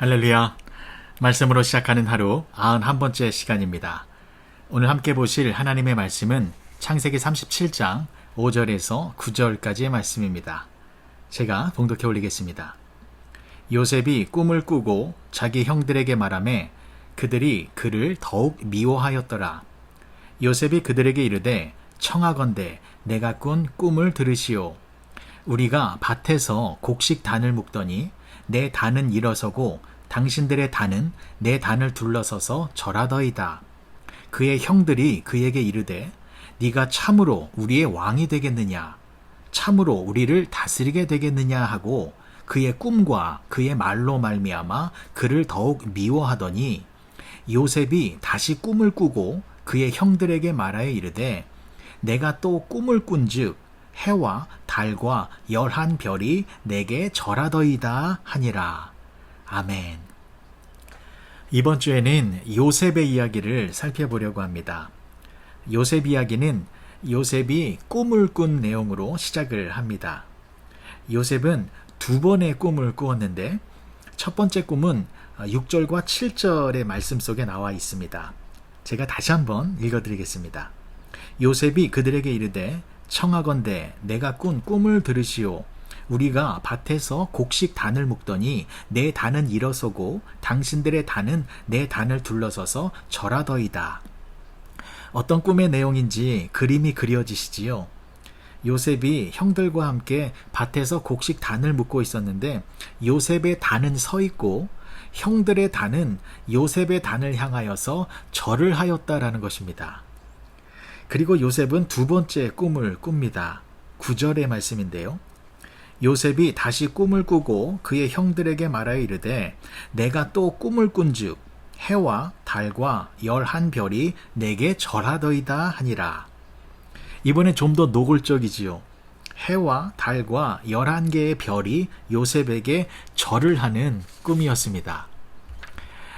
할렐루야. 말씀으로 시작하는 하루 91번째 시간입니다. 오늘 함께 보실 하나님의 말씀은 창세기 37장 5절에서 9절까지의 말씀입니다. 제가 봉독해 올리겠습니다. 요셉이 꿈을 꾸고 자기 형들에게 말하매 그들이 그를 더욱 미워하였더라. 요셉이 그들에게 이르되 청하건대 내가 꾼 꿈을 들으시오. 우리가 밭에서 곡식 단을 묶더니 내 단은 일어서고 당신들의 단은 내 단을 둘러서서 절하더이다. 그의 형들이 그에게 이르되 네가 참으로 우리의 왕이 되겠느냐? 참으로 우리를 다스리게 되겠느냐 하고 그의 꿈과 그의 말로 말미암아 그를 더욱 미워하더니 요셉이 다시 꿈을 꾸고 그의 형들에게 말하여 이르되 내가 또 꿈을 꾼즉 해와 달과 11별이 내게 절하더이다 하니라. 아멘. 이번 주에는 요셉의 이야기를 살펴보려고 합니다. 요셉 이야기는 요셉이 꿈을 꾼 내용으로 시작을 합니다. 요셉은 두 번의 꿈을 꾸었는데 첫 번째 꿈은 6절과 7절의 말씀 속에 나와 있습니다. 제가 다시 한번 읽어드리겠습니다. 요셉이 그들에게 이르되 청하건대 내가 꾼 꿈을 들으시오. 우리가 밭에서 곡식 단을 묶더니 내 단은 일어서고 당신들의 단은 내 단을 둘러서서 절하더이다. 어떤 꿈의 내용인지 그림이 그려지시지요. 요셉이 형들과 함께 밭에서 곡식 단을 묶고 있었는데 요셉의 단은 서 있고 형들의 단은 요셉의 단을 향하여서 절을 하였다라는 것입니다. 그리고 요셉은 두 번째 꿈을 꿉니다. 9절의 말씀인데요. 요셉이 다시 꿈을 꾸고 그의 형들에게 말하여 이르되 내가 또 꿈을 꾼즉 해와 달과 11별이 내게 절하더이다 하니라. 이번엔 좀 더 노골적이지요. 해와 달과 11개의 별이 요셉에게 절을 하는 꿈이었습니다.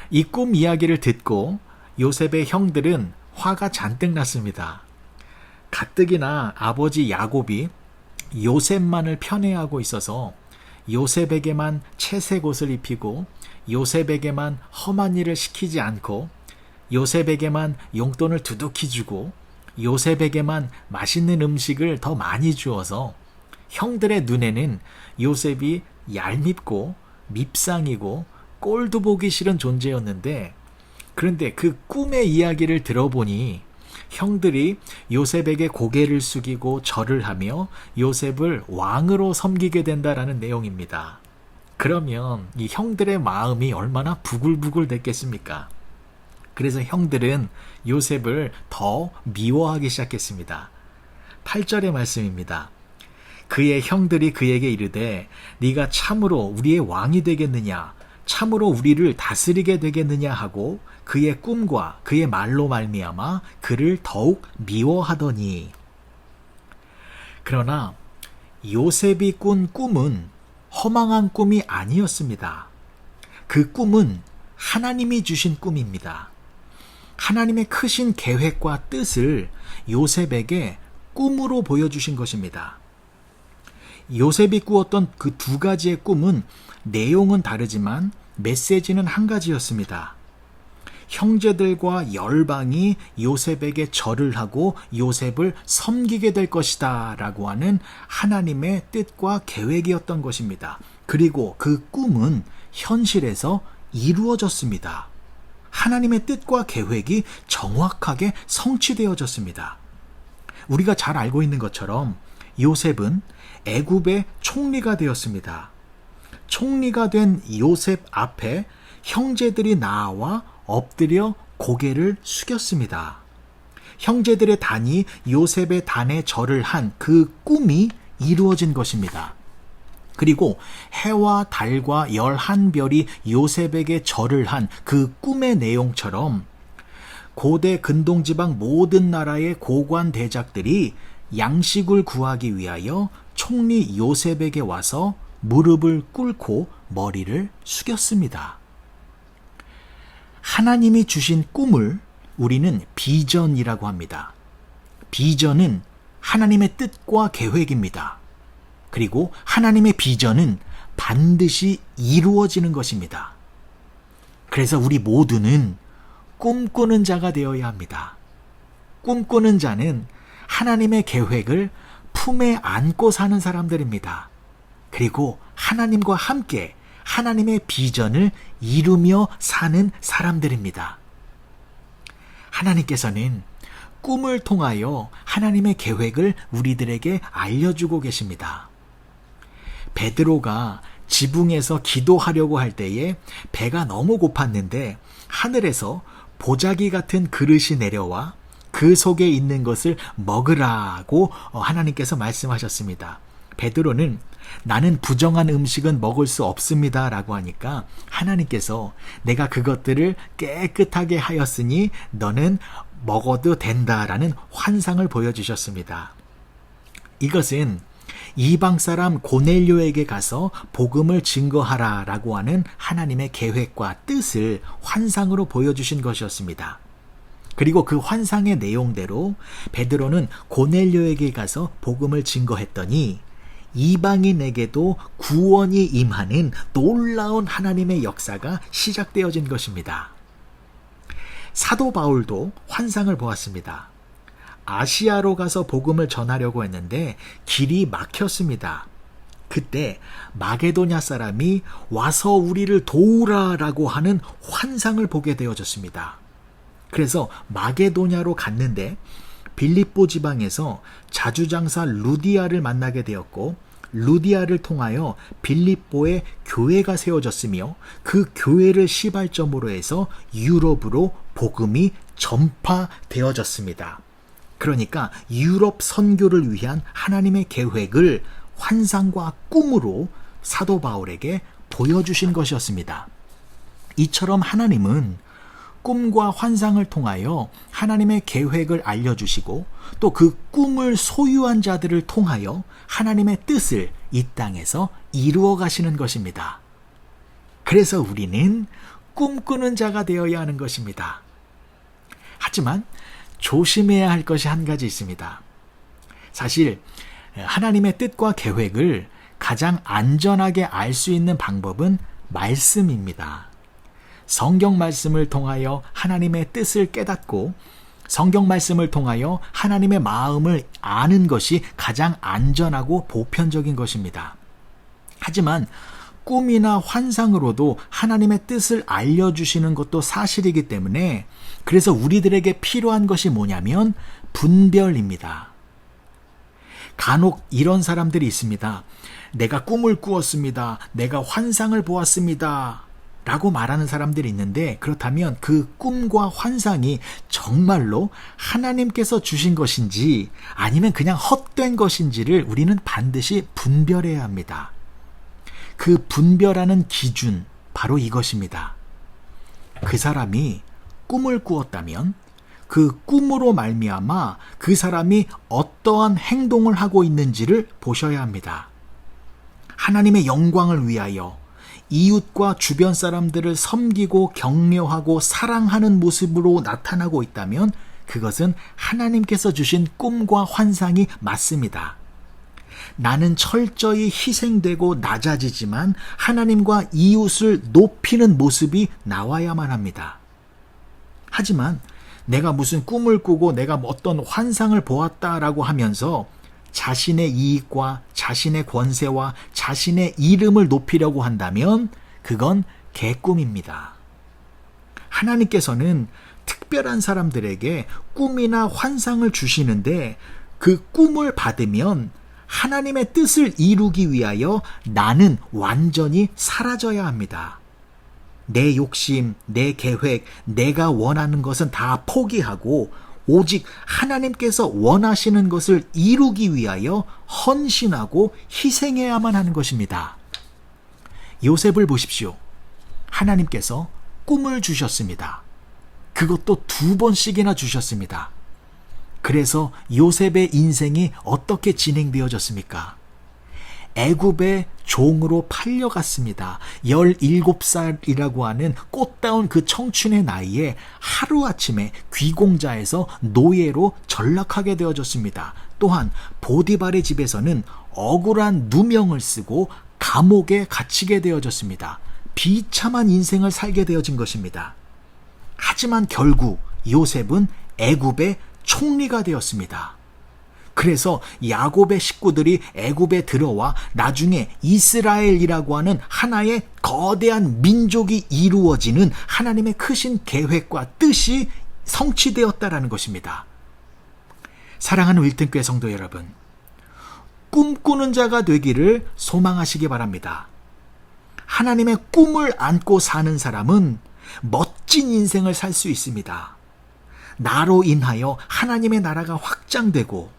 이 꿈 이야기를 듣고 요셉의 형들은 화가 잔뜩 났습니다. 가뜩이나 아버지 야곱이 요셉만을 편애하고 있어서 요셉에게만 채색 옷을 입히고 요셉에게만 험한 일을 시키지 않고 요셉에게만 용돈을 두둑히 주고 요셉에게만 맛있는 음식을 더 많이 주어서 형들의 눈에는 요셉이 얄밉고 밉상이고 꼴도 보기 싫은 존재였는데 그런데 그 꿈의 이야기를 들어보니 형들이 요셉에게 고개를 숙이고 절을 하며 요셉을 왕으로 섬기게 된다라는 내용입니다. 그러면 이 형들의 마음이 얼마나 부글부글 됐겠습니까? 그래서 형들은 요셉을 더 미워하기 시작했습니다. 8절의 말씀입니다. 그의 형들이 그에게 이르되 네가 참으로 우리의 왕이 되겠느냐? 참으로 우리를 다스리게 되겠느냐 하고 그의 꿈과 그의 말로 말미암아 그를 더욱 미워하더니. 그러나 요셉이 꾼 꿈은 허망한 꿈이 아니었습니다. 그 꿈은 하나님이 주신 꿈입니다. 하나님의 크신 계획과 뜻을 요셉에게 꿈으로 보여주신 것입니다. 요셉이 꾸었던 그 두 가지의 꿈은 내용은 다르지만 메시지는 한 가지였습니다. 형제들과 열방이 요셉에게 절을 하고 요셉을 섬기게 될 것이다 라고 하는 하나님의 뜻과 계획이었던 것입니다. 그리고 그 꿈은 현실에서 이루어졌습니다. 하나님의 뜻과 계획이 정확하게 성취되어졌습니다. 우리가 잘 알고 있는 것처럼 요셉은 애굽의 총리가 되었습니다. 총리가 된 요셉 앞에 형제들이 나와 엎드려 고개를 숙였습니다. 형제들의 단이 요셉의 단에 절을 한 그 꿈이 이루어진 것입니다. 그리고 해와 달과 11별이 요셉에게 절을 한 그 꿈의 내용처럼 고대 근동지방 모든 나라의 고관 대작들이 양식을 구하기 위하여 총리 요셉에게 와서 무릎을 꿇고 머리를 숙였습니다. 하나님이 주신 꿈을 우리는 비전이라고 합니다. 비전은 하나님의 뜻과 계획입니다. 그리고 하나님의 비전은 반드시 이루어지는 것입니다. 그래서 우리 모두는 꿈꾸는 자가 되어야 합니다. 꿈꾸는 자는 하나님의 계획을 품에 안고 사는 사람들입니다. 그리고 하나님과 함께 하나님의 비전을 이루며 사는 사람들입니다. 하나님께서는 꿈을 통하여 하나님의 계획을 우리들에게 알려주고 계십니다. 베드로가 지붕에서 기도하려고 할 때에 배가 너무 고팠는데 하늘에서 보자기 같은 그릇이 내려와 그 속에 있는 것을 먹으라고 하나님께서 말씀하셨습니다. 베드로는 나는 부정한 음식은 먹을 수 없습니다 라고 하니까 하나님께서 내가 그것들을 깨끗하게 하였으니 너는 먹어도 된다라는 환상을 보여주셨습니다. 이것은 이방 사람 고넬료에게 가서 복음을 증거하라 라고 하는 하나님의 계획과 뜻을 환상으로 보여주신 것이었습니다. 그리고 그 환상의 내용대로 베드로는 고넬료에게 가서 복음을 증거했더니 이방인에게도 구원이 임하는 놀라운 하나님의 역사가 시작되어진 것입니다. 사도 바울도 환상을 보았습니다. 아시아로 가서 복음을 전하려고 했는데 길이 막혔습니다. 그때 마게도냐 사람이 와서 우리를 도우라라고 하는 환상을 보게 되어졌습니다. 그래서 마게도냐로 갔는데 빌립보 지방에서 자주장사 루디아를 만나게 되었고 루디아를 통하여 빌립보에 교회가 세워졌으며 그 교회를 시발점으로 해서 유럽으로 복음이 전파되어졌습니다. 그러니까 유럽 선교를 위한 하나님의 계획을 환상과 꿈으로 사도 바울에게 보여주신 것이었습니다. 이처럼 하나님은 꿈과 환상을 통하여 하나님의 계획을 알려주시고 또 그 꿈을 소유한 자들을 통하여 하나님의 뜻을 이 땅에서 이루어 가시는 것입니다. 그래서 우리는 꿈꾸는 자가 되어야 하는 것입니다. 하지만 조심해야 할 것이 한 가지 있습니다. 사실 하나님의 뜻과 계획을 가장 안전하게 알 수 있는 방법은 말씀입니다. 성경 말씀을 통하여 하나님의 뜻을 깨닫고 성경 말씀을 통하여 하나님의 마음을 아는 것이 가장 안전하고 보편적인 것입니다. 하지만 꿈이나 환상으로도 하나님의 뜻을 알려주시는 것도 사실이기 때문에 그래서 우리들에게 필요한 것이 뭐냐면 분별입니다. 간혹 이런 사람들이 있습니다. 내가 꿈을 꾸었습니다. 내가 환상을 보았습니다. 라고 말하는 사람들이 있는데 그렇다면 그 꿈과 환상이 정말로 하나님께서 주신 것인지 아니면 그냥 헛된 것인지를 우리는 반드시 분별해야 합니다. 그 분별하는 기준 바로 이것입니다. 그 사람이 꿈을 꾸었다면 그 꿈으로 말미암아 그 사람이 어떠한 행동을 하고 있는지를 보셔야 합니다. 하나님의 영광을 위하여 이웃과 주변 사람들을 섬기고 격려하고 사랑하는 모습으로 나타나고 있다면 그것은 하나님께서 주신 꿈과 환상이 맞습니다. 나는 철저히 희생되고 낮아지지만 하나님과 이웃을 높이는 모습이 나와야만 합니다. 하지만 내가 무슨 꿈을 꾸고 내가 어떤 환상을 보았다라고 하면서 자신의 이익과 자신의 권세와 자신의 이름을 높이려고 한다면 그건 개꿈입니다. 하나님께서는 특별한 사람들에게 꿈이나 환상을 주시는데 그 꿈을 받으면 하나님의 뜻을 이루기 위하여 나는 완전히 사라져야 합니다. 내 욕심, 내 계획, 내가 원하는 것은 다 포기하고 오직 하나님께서 원하시는 것을 이루기 위하여 헌신하고 희생해야만 하는 것입니다. 요셉을 보십시오. 하나님께서 꿈을 주셨습니다. 그것도 2번씩이나 주셨습니다. 그래서 요셉의 인생이 어떻게 진행되어졌습니까? 애굽의 종으로 팔려갔습니다. 17살이라고 하는 꽃다운 그 청춘의 나이에 하루아침에 귀공자에서 노예로 전락하게 되어졌습니다. 또한 보디발의 집에서는 억울한 누명을 쓰고 감옥에 갇히게 되어졌습니다. 비참한 인생을 살게 되어진 것입니다. 하지만 결국 요셉은 애굽의 총리가 되었습니다. 그래서 야곱의 식구들이 애굽에 들어와 나중에 이스라엘이라고 하는 하나의 거대한 민족이 이루어지는 하나님의 크신 계획과 뜻이 성취되었다라는 것입니다. 사랑하는 윌튼교회 성도 여러분, 꿈꾸는 자가 되기를 소망하시기 바랍니다. 하나님의 꿈을 안고 사는 사람은 멋진 인생을 살 수 있습니다. 나로 인하여 하나님의 나라가 확장되고,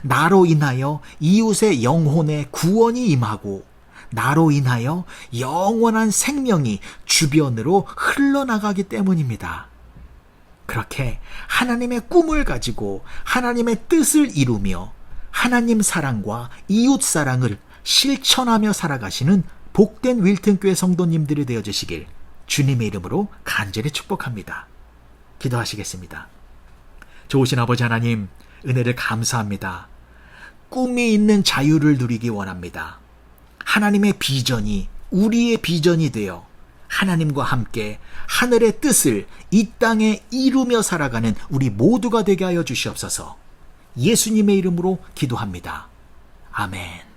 나로 인하여 이웃의 영혼의 구원이 임하고, 나로 인하여 영원한 생명이 주변으로 흘러나가기 때문입니다. 그렇게 하나님의 꿈을 가지고 하나님의 뜻을 이루며 하나님 사랑과 이웃 사랑을 실천하며 살아가시는 복된 윌튼교회 성도님들이 되어주시길 주님의 이름으로 간절히 축복합니다. 기도하시겠습니다. 좋으신 아버지 하나님, 은혜를 감사합니다. 꿈이 있는 자유를 누리기 원합니다. 하나님의 비전이 우리의 비전이 되어 하나님과 함께 하늘의 뜻을 이 땅에 이루며 살아가는 우리 모두가 되게 하여 주시옵소서. 예수님의 이름으로 기도합니다. 아멘.